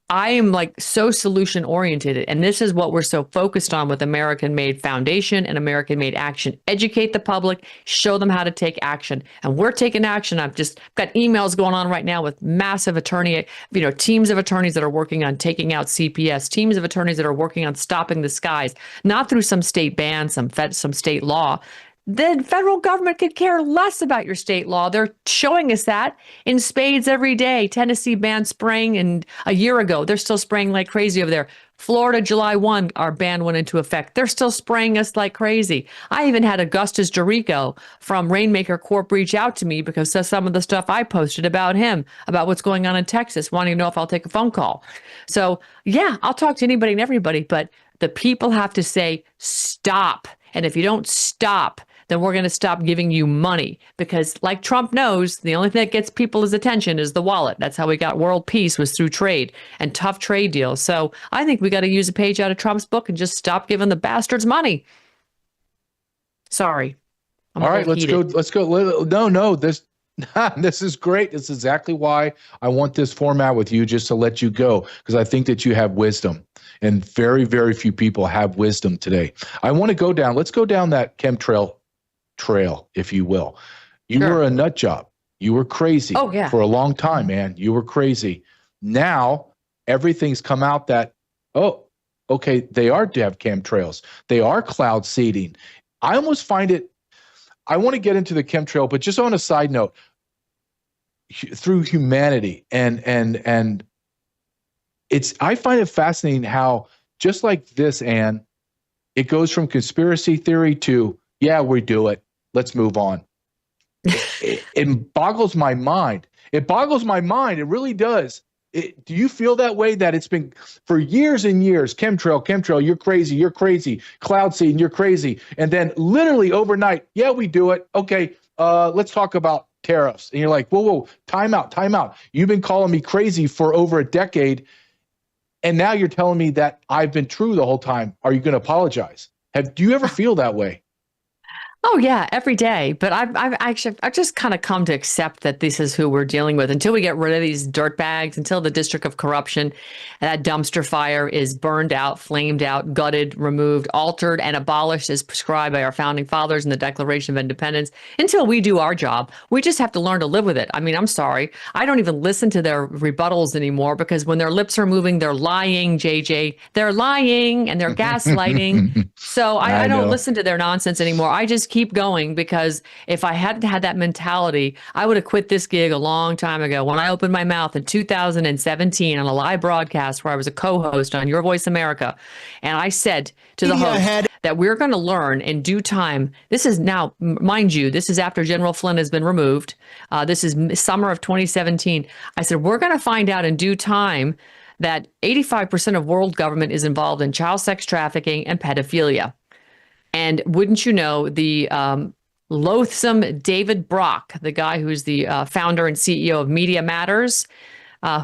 I am so solution oriented, and this is what we're so focused on with American Made Foundation and American Made Action. Educate the public, show them how to take action, and we're taking action. I've just got emails going on right now with massive teams of attorneys that are working on taking out CPS, teams of attorneys that are working on stopping the skies, not through some state ban, some state law. The federal government could care less about your state law. They're showing us that in spades every day. Tennessee banned spraying, and a year ago, they're still spraying like crazy over there. Florida, July 1, our ban went into effect. They're still spraying us like crazy. I even had Augustus Jericho from Rainmaker Corp reach out to me because of some of the stuff I posted about him, about what's going on in Texas, wanting to know if I'll take a phone call. So, yeah, I'll talk to anybody and everybody, but the people have to say, stop. And if you don't stop, then we're going to stop giving you money because, like Trump knows, the only thing that gets people's attention is the wallet. That's how we got world peace, was through trade and tough trade deals. So I think we got to use a page out of Trump's book and just stop giving the bastards money. Sorry. All right, let's go. No, this is great. This is exactly why I want this format with you, just to let you go, because I think that you have wisdom. And very, very few people have wisdom today. I want to go down. Let's go down that chemtrail trail, if you will. You were a nut job. You were crazy for a long time, man. You were crazy. Now everything's come out that, they are to have chemtrails. They are cloud seeding. I almost find it, I want to get into the chemtrail, but just on a side note, through humanity and I find it fascinating how, just like this, Ann, it goes from conspiracy theory to, yeah, we do it, let's move on. It boggles my mind. It boggles my mind. It really does. Do you feel that way, that it's been for years and years, chemtrail, you're crazy, cloud seeding, you're crazy. And then literally overnight, yeah, we do it. Okay, let's talk about tariffs. And you're like, whoa, time out. You've been calling me crazy for over a decade. And now you're telling me that I've been true the whole time. Are you going to apologize? Do you ever feel that way? Oh yeah, every day. But I've just kind of come to accept that this is who we're dealing with until we get rid of these dirtbags, until the District of Corruption, that dumpster fire is burned out, flamed out, gutted, removed, altered, and abolished as prescribed by our founding fathers in the Declaration of Independence. Until we do our job, we just have to learn to live with it. I mean, I'm sorry. I don't even listen to their rebuttals anymore because when their lips are moving, they're lying, JJ. They're lying and they're gaslighting. So I don't listen to their nonsense anymore. I just keep going, because if I hadn't had that mentality, I would have quit this gig a long time ago. When I opened my mouth in 2017 on a live broadcast where I was a co-host on Your Voice America, and I said to the host that we're going to learn in due time. This is now, mind you, this is after General Flynn has been removed. This is summer of 2017. I said, we're going to find out in due time that 85% of world government is involved in child sex trafficking and pedophilia. And wouldn't you know, the loathsome David Brock, the guy who's the founder and CEO of Media Matters,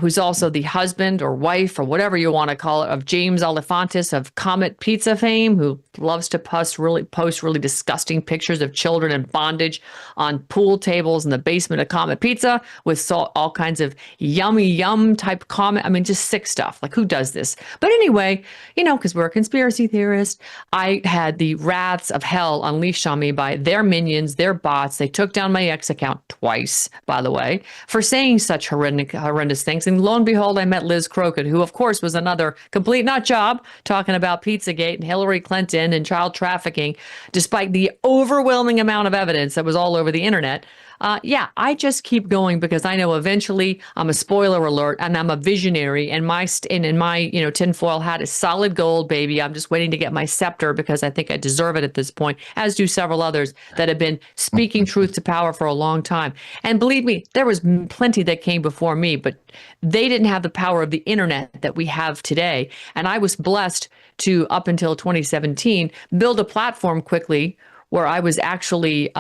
who's also the husband or wife or whatever you want to call it of James Alefantis of Comet Pizza fame, who loves to post really disgusting pictures of children in bondage on pool tables in the basement of Comet Pizza with all kinds of yum type comment. I mean, just sick stuff. Like, who does this? But anyway, because we're a conspiracy theorist, I had the wraths of hell unleashed on me by their minions, their bots. They took down my X account twice, by the way, for saying such horrendous things. And lo and behold, I met Liz Crockett, who of course was another complete nut job, talking about Pizzagate and Hillary Clinton and child trafficking, despite the overwhelming amount of evidence that was all over the internet. I just keep going because I know eventually I'm a spoiler alert and I'm a visionary, and my tinfoil hat is solid gold, baby. I'm just waiting to get my scepter because I think I deserve it at this point, as do several others that have been speaking truth to power for a long time. And believe me, there was plenty that came before me, but they didn't have the power of the internet that we have today. And I was blessed to, up until 2017, build a platform quickly where I was actually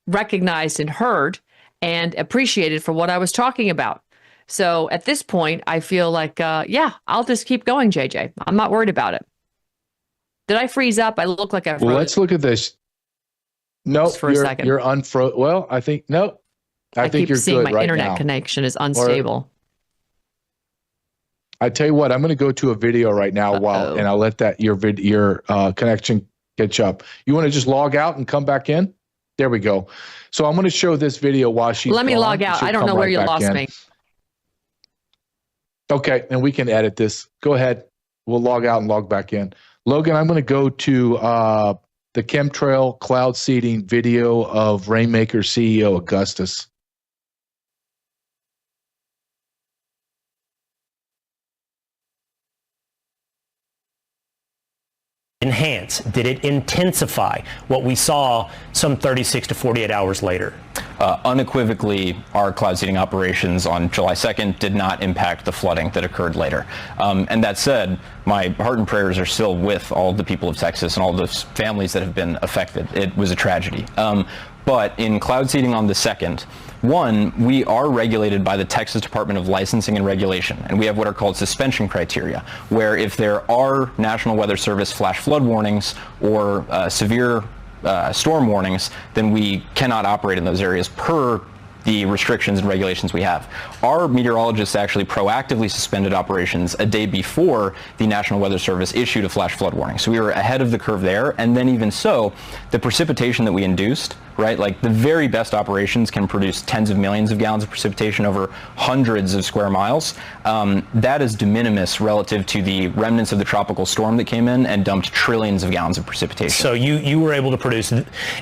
recognized and heard and appreciated for what I was talking about. So at this point, I feel like, I'll just keep going, JJ. I'm not worried about it. Did I freeze up? I look like I froze. Well, let's look at this. No, for a second. You're unfrozen. Well, I think, no. I think you're good right now. My internet connection is unstable. I tell you what, I'm going to go to a video right now and I'll let that your connection catch up. You want to just log out and come back in? There we go. So I'm going to show this video while she's Let me log out. I don't know where you lost me. Okay, and we can edit this. Go ahead. We'll log out and log back in. Logan, I'm going to go to the chemtrail cloud seeding video of Rainmaker CEO Augustus. Enhance? Did it intensify what we saw some 36 to 48 hours later? Unequivocally, our cloud seeding operations on July 2nd did not impact the flooding that occurred later. And that said, my heart and prayers are still with all the people of Texas and all the families that have been affected. It was a tragedy. But in cloud seeding on the 2nd, one, we are regulated by the Texas Department of Licensing and Regulation, and we have what are called suspension criteria, where if there are National Weather Service flash flood warnings or severe storm warnings, then we cannot operate in those areas per the restrictions and regulations we have. Our meteorologists actually proactively suspended operations a day before the National Weather Service issued a flash flood warning. So we were ahead of the curve there. And then even so, the precipitation that we induced, right, like the very best operations can produce tens of millions of gallons of precipitation over hundreds of square miles. That is de minimis relative to the remnants of the tropical storm that came in and dumped trillions of gallons of precipitation. So you were able to produce,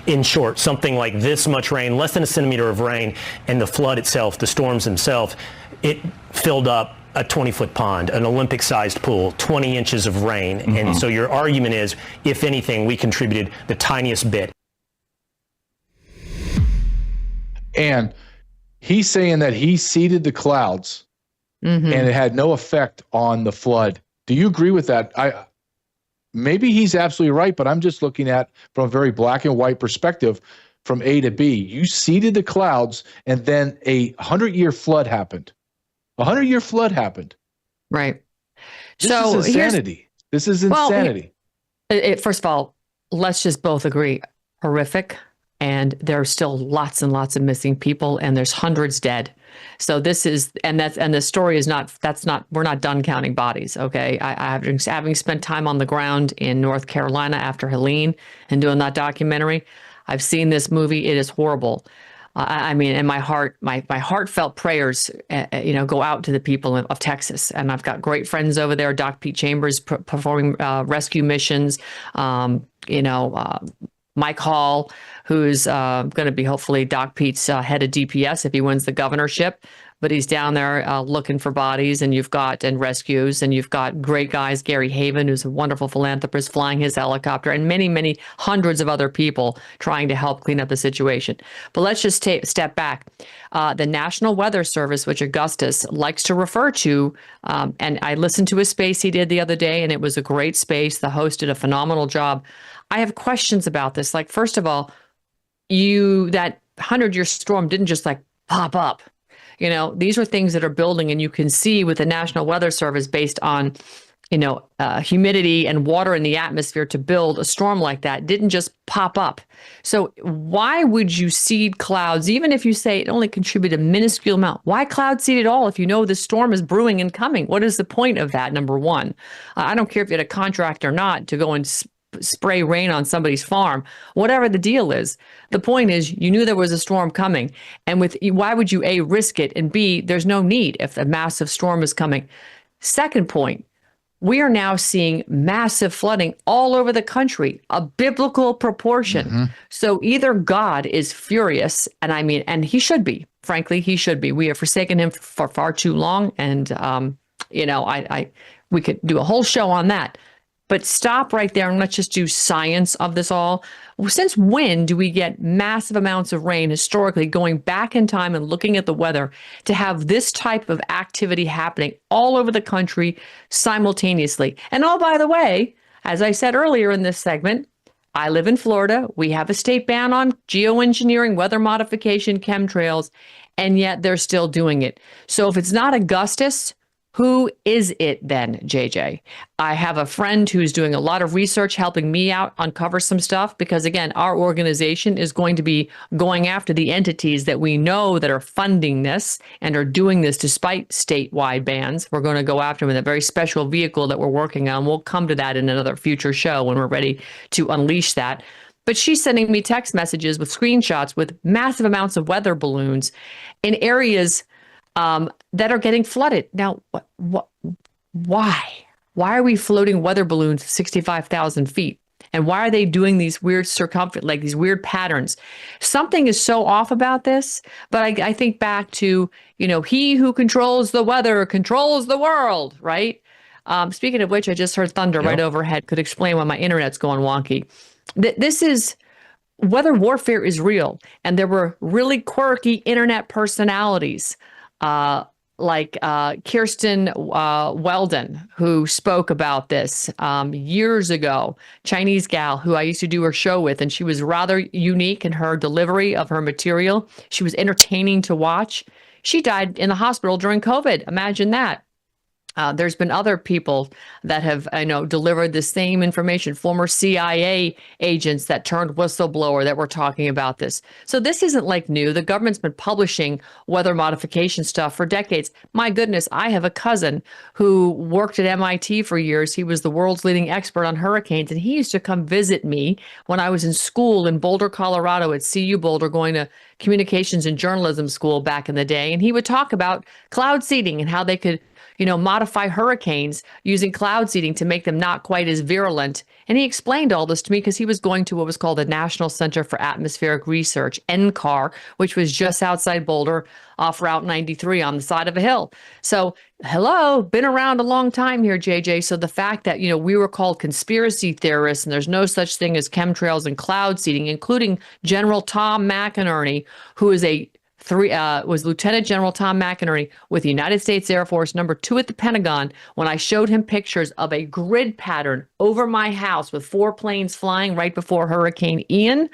in short, something like this much rain, less than a centimeter of rain, and the flood itself, the storms themselves, it filled up a 20-foot pond, an Olympic-sized pool, 20 inches of rain. Mm-hmm. And so your argument is, if anything, we contributed the tiniest bit. And he's saying that he seeded the clouds and it had no effect on the flood. Do you agree with that? Maybe he's absolutely right, but I'm just looking at from a very black and white perspective from A to B. You seeded the clouds, and then a 100-year flood happened. A 100-year flood happened. Right. This So is insanity. This is insanity. First of all, let's just both agree, horrific. And there are still lots and lots of missing people, and there's hundreds dead. So this is, and the story is not, we're not done counting bodies. Okay. Having spent time on the ground in North Carolina after Helene and doing that documentary, I've seen this movie. It is horrible. I mean, and my heartfelt prayers, go out to the people of Texas. And I've got great friends over there. Doc Pete Chambers performing rescue missions. Mike Hall, who's going to be hopefully Doc Pete's head of DPS if he wins the governorship. But he's down there looking for bodies, and rescues, and you've got great guys, Gary Haven, who's a wonderful philanthropist, flying his helicopter, and many, many hundreds of other people trying to help clean up the situation. But let's just step back. The National Weather Service, which Augustus likes to refer to, and I listened to a space he did the other day, and it was a great space. The host did a phenomenal job. I have questions about this. Like, first of all, that 100-year storm didn't just like pop up. These are things that are building, and you can see with the National Weather Service based on, humidity and water in the atmosphere to build a storm like that didn't just pop up. So why would you seed clouds, even if you say it only contributed a minuscule amount? Why cloud seed at all if you know the storm is brewing and coming? What is the point of that, number one? I don't care if you had a contract or not to go and spray rain on somebody's farm, whatever the deal is. The point is, you knew there was a storm coming, and why would you A, risk it, and B, there's no need if a massive storm is coming. Second point, we are now seeing massive flooding all over the country, a biblical proportion. So either God is furious, and he should be, frankly, he should be. We have forsaken him for far too long, and we could do a whole show on that. But stop right there and let's just do science of this all. Since when do we get massive amounts of rain historically, going back in time and looking at the weather, to have this type of activity happening all over the country simultaneously? And oh, by the way, as I said earlier in this segment, I live in Florida. We have a state ban on geoengineering, weather modification, chemtrails, and yet they're still doing it. So if it's not Augustus, who is it then, JJ? I have a friend who's doing a lot of research, helping me out uncover some stuff, because again, our organization is going to be going after the entities that we know that are funding this and are doing this despite statewide bans. We're going to go after them in a very special vehicle that we're working on. We'll come to that in another future show when we're ready to unleash that. But she's sending me text messages with screenshots with massive amounts of weather balloons in areas that are getting flooded. Now, why? Why are we floating weather balloons 65,000 feet? And why are they doing these weird these weird patterns? Something is so off about this. But I think back to, he who controls the weather controls the world, right? Speaking of which, I just heard thunder right overhead. Could explain why my internet's going wonky. Weather warfare is real. And there were really quirky internet personalities like Kirsten Weldon, who spoke about this years ago, Chinese gal who I used to do her show with, and she was rather unique in her delivery of her material. She was entertaining to watch. She died in the hospital during COVID. Imagine that. There's been other people that have, delivered the same information, former CIA agents that turned whistleblower that were talking about this. So this isn't like new. The government's been publishing weather modification stuff for decades. My goodness, I have a cousin who worked at MIT for years. He was the world's leading expert on hurricanes, and he used to come visit me when I was in school in Boulder, Colorado at CU Boulder, going to communications and journalism school back in the day. And he would talk about cloud seeding and how they could modify hurricanes using cloud seeding to make them not quite as virulent. And he explained all this to me because he was going to what was called the National Center for Atmospheric Research, NCAR, which was just outside Boulder off Route 93 on the side of a hill. So, hello, been around a long time here, JJ. So the fact that, we were called conspiracy theorists and there's no such thing as chemtrails and cloud seeding, including General Tom McInerney, who is a was Lieutenant General Tom McInerney with the United States Air Force, number 2 at the Pentagon, when I showed him pictures of a grid pattern over my house with 4 planes flying right before Hurricane Ian.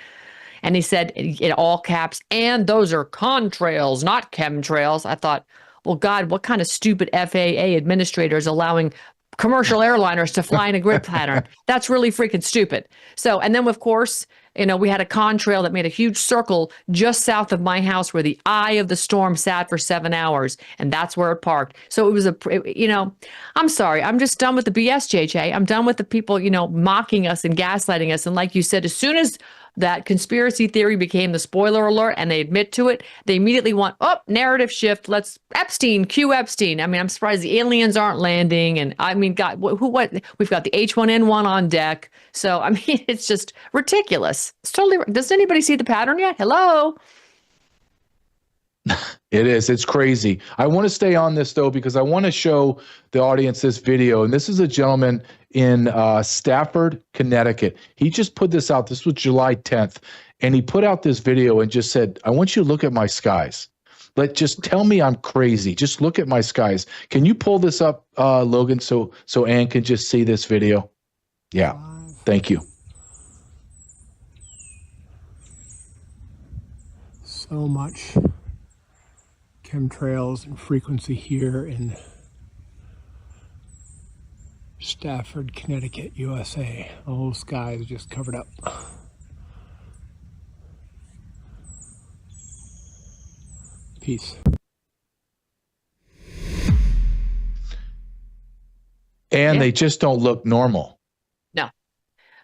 And he said in all caps, and those are contrails, not chemtrails. I thought, well, God, what kind of stupid FAA administrator is allowing commercial airliners to fly in a grid pattern? That's really freaking stupid. So, and then of course, we had a contrail that made a huge circle just south of my house where the eye of the storm sat for 7 hours, and that's where it parked. So it was I'm sorry. I'm just done with the BS, JJ. I'm done with the people, mocking us and gaslighting us. And like you said, as soon as that conspiracy theory became the spoiler alert and they admit to it, they immediately want, narrative shift. Let's cue Epstein. I mean, I'm surprised the aliens aren't landing. And I mean, God, what? We've got the H1N1 on deck. So, I mean, it's just ridiculous. It's totally, does anybody see the pattern yet? Hello? It is. It's crazy. I want to stay on this, though, because I want to show the audience this video. And this is a gentleman in Stafford, Connecticut. He just put this out. This was July 10th. And he put out this video and just said, I want you to look at my skies. Just tell me I'm crazy. Just look at my skies. Can you pull this up, Logan, so Ann can just see this video? Yeah. Thank you. So much chemtrails and frequency here in Stafford, Connecticut, USA. The whole sky is just covered up. Peace. And they just don't look normal. No.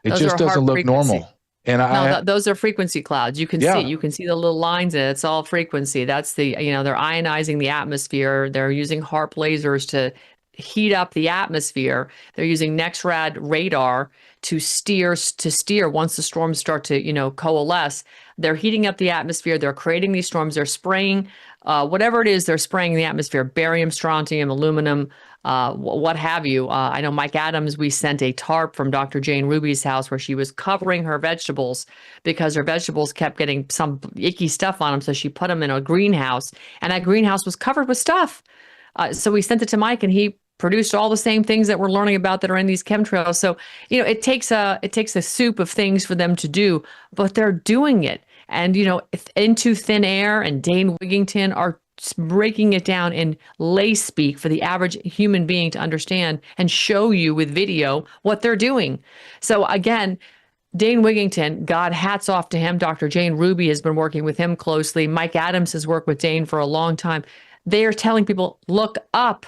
It just doesn't look normal. And those are frequency clouds. You can see the little lines in it. It's all frequency. That's the, they're ionizing the atmosphere. They're using HARP lasers to heat up the atmosphere. They're using NEXRAD radar to steer once the storms start to, coalesce. They're heating up the atmosphere. They're creating these storms. They're spraying whatever it is they're spraying in the atmosphere, barium, strontium, aluminum, what have you. I know Mike Adams, we sent a tarp from Dr. Jane Ruby's house where she was covering her vegetables because her vegetables kept getting some icky stuff on them. So she put them in a greenhouse, and that greenhouse was covered with stuff. So we sent it to Mike, and he produced all the same things that we're learning about that are in these chemtrails. So, it takes a soup of things for them to do, but they're doing it. And, Into Thin Air and Dane Wigington are breaking it down in lay speak for the average human being to understand and show you with video what they're doing. So again, Dane Wigington, God, hats off to him. Dr. Jane Ruby has been working with him closely. Mike Adams has worked with Dane for a long time. They are telling people, look up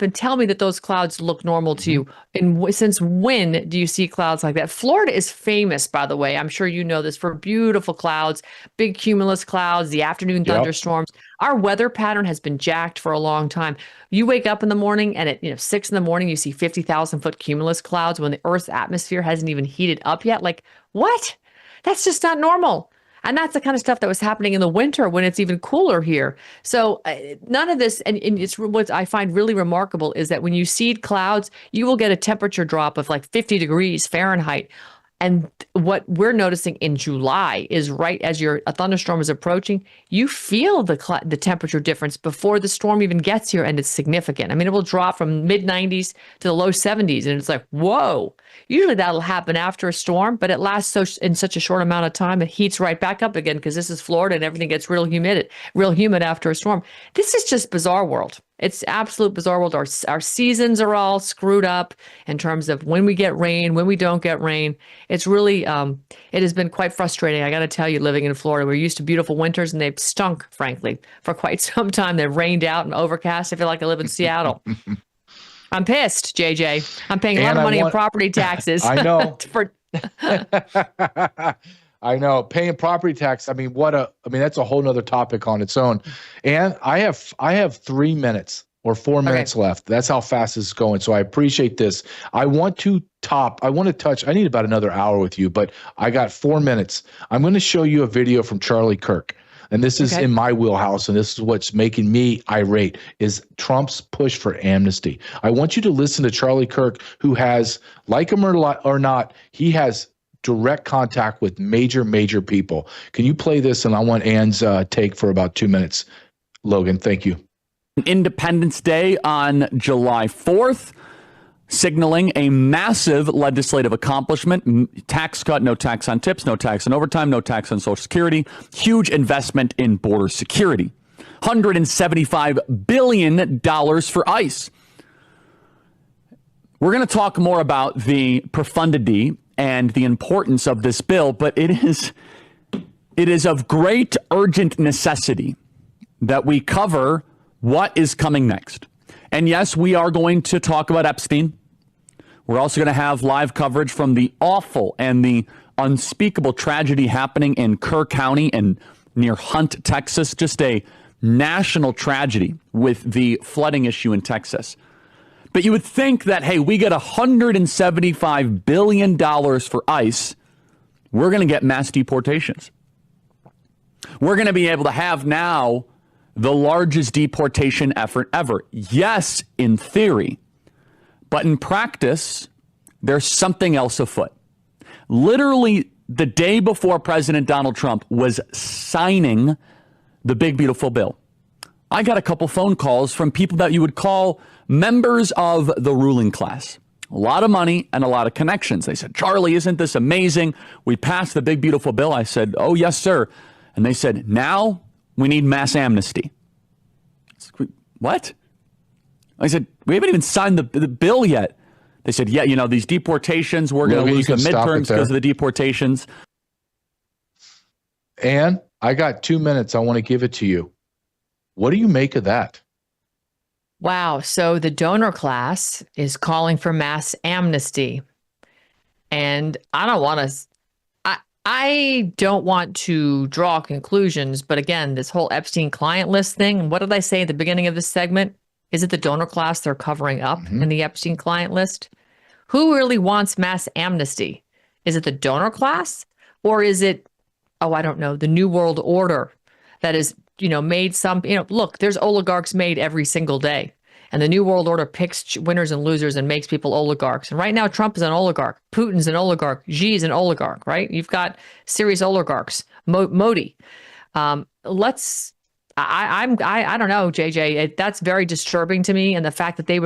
and tell me that those clouds look normal to you. And since when do you see clouds like that? Florida is famous, by the way. I'm sure you know this, for beautiful clouds, big cumulus clouds, the afternoon thunderstorms. Our weather pattern has been jacked for a long time. You wake up in the morning and at 6 in the morning, you see 50,000 foot cumulus clouds when the Earth's atmosphere hasn't even heated up yet. Like, what? That's just not normal. And that's the kind of stuff that was happening in the winter when it's even cooler here. So none of this, and it's what I find really remarkable is that when you seed clouds, you will get a temperature drop of like 50 degrees Fahrenheit. And what we're noticing in July is right as a thunderstorm is approaching, you feel the temperature difference before the storm even gets here, and it's significant. I mean, it will drop from mid-90s to the low 70s, and it's like, whoa. Usually that'll happen after a storm, but it lasts in such a short amount of time, it heats right back up again because this is Florida and everything gets real humid after a storm. This is just bizarre world. It's absolute bizarre world. Our seasons are all screwed up in terms of when we get rain, when we don't get rain. It's really, it has been quite frustrating. I got to tell you, living in Florida, we're used to beautiful winters and they've stunk, frankly, for quite some time. They've rained out and overcast. I feel like I live in Seattle. I'm pissed, JJ. I'm paying a lot of money in property taxes. I know. I know, paying property tax. I mean, that's a whole nother topic on its own. And I have 3 minutes or 4 minutes left. That's how fast this is going. So I appreciate this. I want to touch, I need about another hour with you, but I got 4 minutes. I'm going to show you a video from Charlie Kirk. And this is in my wheelhouse, and this is what's making me irate, is Trump's push for amnesty. I want you to listen to Charlie Kirk, who has, like him or not, he has direct contact with major people. Can you play this? And I want Ann's take for about 2 minutes. Logan, thank you. Independence Day on July 4th, signaling a massive legislative accomplishment. Tax cut, no tax on tips, no tax on overtime, no tax on Social Security. Huge investment in border security. $175 billion for ICE. We're going to talk more about the profundity and the importance of this bill, but it is of great urgent necessity that we cover what is coming next. And yes, we are going to talk about Epstein. We're also going to have live coverage from the awful and the unspeakable tragedy happening in Kerr County and near Hunt, Texas. Just a national tragedy with the flooding issue in Texas. But you would think that, hey, we get $175 billion for ICE. We're going to get mass deportations. We're going to be able to have now the largest deportation effort ever. Yes, in theory, but in practice, there's something else afoot. Literally, the day before President Donald Trump was signing the big, beautiful bill, I got a couple phone calls from people that you would call members of the ruling class. A lot of money and a lot of connections. They said, Charlie, isn't this amazing? We passed the big, beautiful bill. I said, oh, yes, sir. And they said, now we need mass amnesty. What? I said, we haven't even signed the bill yet. They said, yeah, you know, these deportations, we're going to lose the midterms because of the deportations. Ann, I got 2 minutes. I want to give it to you. What do you make of that? Wow. So the donor class is calling for mass amnesty. And I don't want to draw conclusions, but again, this whole Epstein client list thing, what did I say at the beginning of this segment? Is it the donor class they're covering up in the Epstein client list? Who really wants mass amnesty? Is it the donor class, or is it, I don't know, the New World Order that is, made some, look, there's oligarchs made every single day. And the New World Order picks winners and losers and makes people oligarchs. And right now, Trump is an oligarch. Putin's an oligarch. Xi is an oligarch, right? You've got serious oligarchs. Modi. I don't know, JJ. That's very disturbing to me. And the fact that they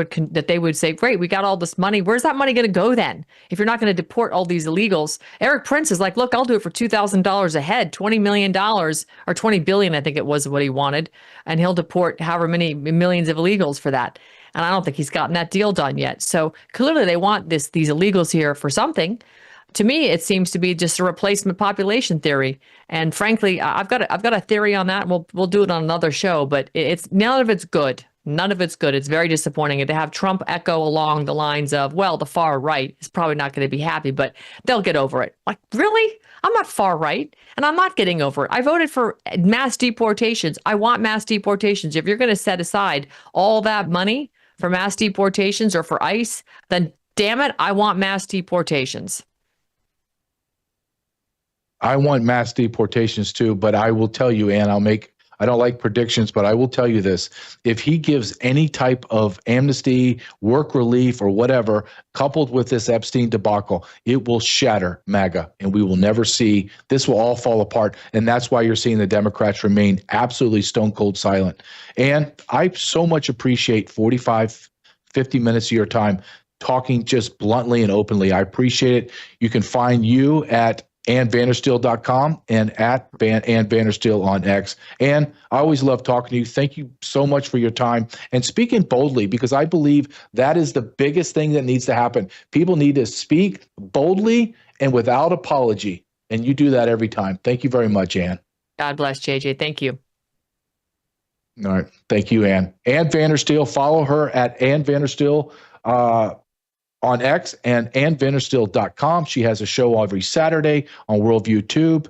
would say, great, we got all this money. Where's that money going to go then? If you're not going to deport all these illegals. Eric Prince is like, look, I'll do it for $2,000 a head, $20 million or $20 billion, I think it was what he wanted. And he'll deport however many millions of illegals for that. And I don't think he's gotten that deal done yet. So clearly they want these illegals here for something. To me, it seems to be just a replacement population theory. And frankly, I've got a theory on that. We'll do it on another show, but it's none of it's good. None of it's good. It's very disappointing. And to have Trump echo along the lines of, well, the far right is probably not going to be happy, but they'll get over it. Like, really? I'm not far right, and I'm not getting over it. I voted for mass deportations. I want mass deportations. If you're going to set aside all that money for mass deportations or for ICE, then damn it, I want mass deportations. I want mass deportations too, but I will tell you, Ann, I don't like predictions, but I will tell you this. If he gives any type of amnesty, work relief, or whatever, coupled with this Epstein debacle, it will shatter MAGA, and we will never see, this will all fall apart. And that's why you're seeing the Democrats remain absolutely stone cold silent. And I so much appreciate 45, 50 minutes of your time talking just bluntly and openly. I appreciate it. You can find you at AnnVandersteel.com and at Ann Vandersteel on X. And I always love talking to you. Thank you so much for your time and speaking boldly, because I believe that is the biggest thing that needs to happen. People need to speak boldly and without apology. And you do that every time. Thank you very much, Ann. God bless, JJ. Thank you. All right. Thank you, Ann. Ann Vandersteel. Follow her at Ann Vandersteel on X and AnnVandersteel.com. She has a show every Saturday on Worldview Tube.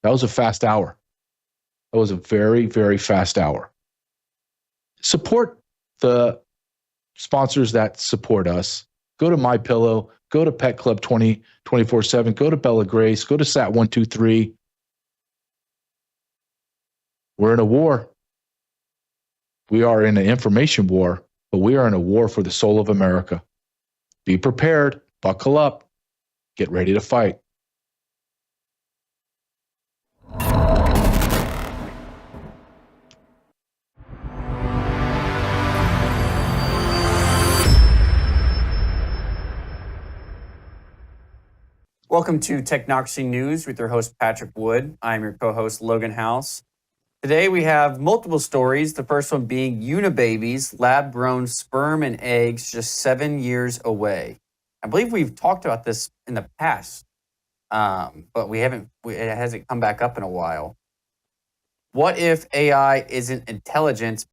That was a fast hour. That was a very, very fast hour. Support the sponsors that support us. Go to MyPillow. Go to Pet Club 24/7. Go to Bella Grace. Go to Sat123. We're in a war. We are in an information war, but we are in a war for the soul of America. Be prepared, buckle up, get ready to fight. Welcome to Technocracy News with your host, Patrick Wood. I'm your co-host, Logan House. Today we have multiple stories, the first one being Unibabies, lab-grown sperm and eggs just 7 years away. I believe we've talked about this in the past, but it hasn't come back up in a while. What if AI isn't intelligence